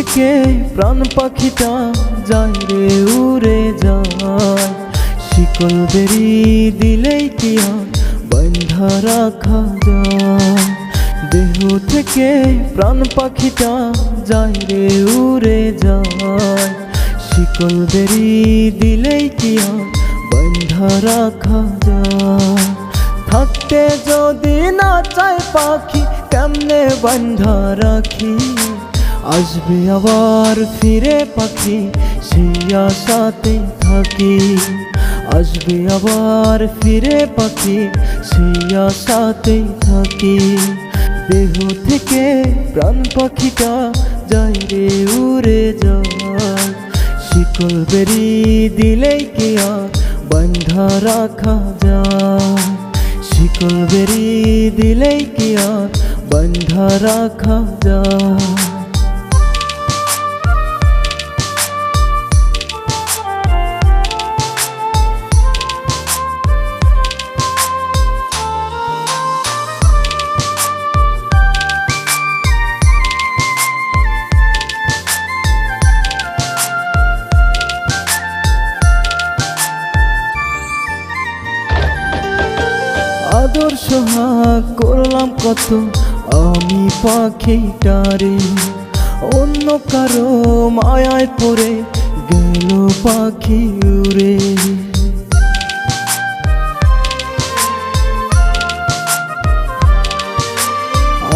থেকে প্রাণ পাখিটা যায় রে উড়ে যায়, শিকল বেরি দিলেই কি আর বাঁধা রাখা যায়। দেহ থেকে প্রাণ পাখিটা যায় রে উড়ে যায়, শিকল বেরি দিলেই কি আর বাঁধা রাখা যায়। থাকতে যদি না চায় পাখি কেমনে বাঁধা রাখি, আসবে আবার ফিরে পাখি সেই আশাতেই থাকি। আসবে আবার ফিরে পাখি সেই আশাতেই থাকি। দেহ থেকে প্রাণ পাখিটা যায় রে উড়ে যায়, শিকল বেরি দিলেই কি আর বাঁধা রাখা যায়। শিকল বেরি দিলেই কি আর বাঁধা রাখা যায়। আদর সোহাগ করলাম কত আমি পাখিটারে, অন্য কারো মায়ায় পড়ে গেল পাখি উড়ে।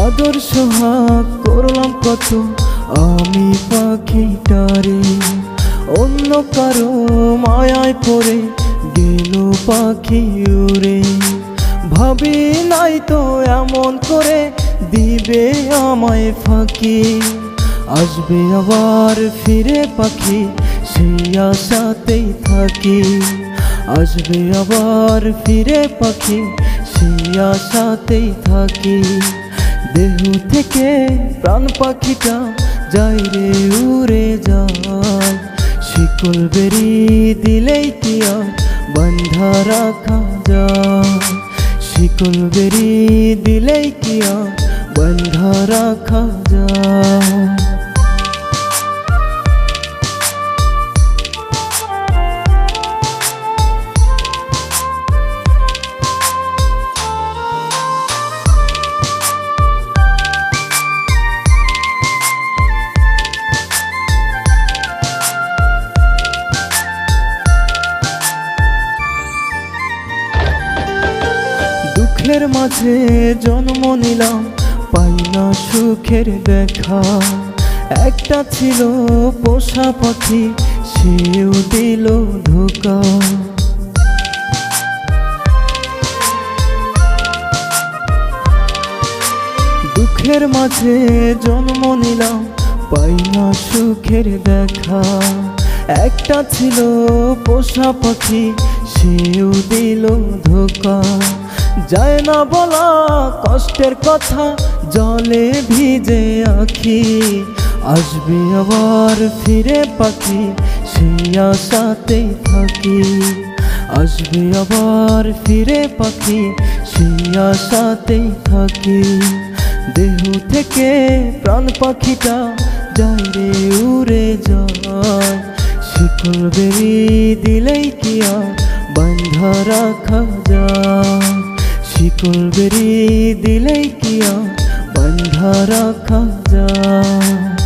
আদর সোহাগ করলাম কত আমি পাখিটারে, অন্য কারো মায়ায় পড়ে গেল পাখি উড়ে। ভাবি নাই তো এমন করে দিবে আমায় ফাঁকি, আসবে আবার ফিরে পাখি সেই আশাতেই থাকি। আসবে আবার ফিরে পাখি সেই আশাতেই থাকি। দেহ থেকে প্রাণ পাখিটা যায় রে উড়ে যায়, শিকল বেরি দিলেই কি আর বাঁধা রাখা যায়। শিকল বেরি দিলেই কি আর বাঁধা রাখা যায়। দুঃখের মাঝে জন্ম নিলাম পাই না সুখের দেখা, একটা ছিল পোষা পাখি সেও দিল ধোঁকা। দুঃখের মাঝে জন্ম নিলাম পাই না সুখের দেখা, একটা ছিল পোষা পাখি সেও দিল ধোঁকা। যায় না বলা কষ্টের কথা জলে ভিজে আখি, আসবে আবার ফিরে পাখি সেই আশাতেই থাকি। আসবে আবার ফিরে পাখি সেই আশাতেই থাকি। দেহ থেকে প্রাণ পাখিটা যায় রে উড়ে যায়, শিকল বেরি দিলেই কি আর বাঁধা রাখা যায়। শিকল বেরি দিলেই কি আর বাঁধা রাখা যায়।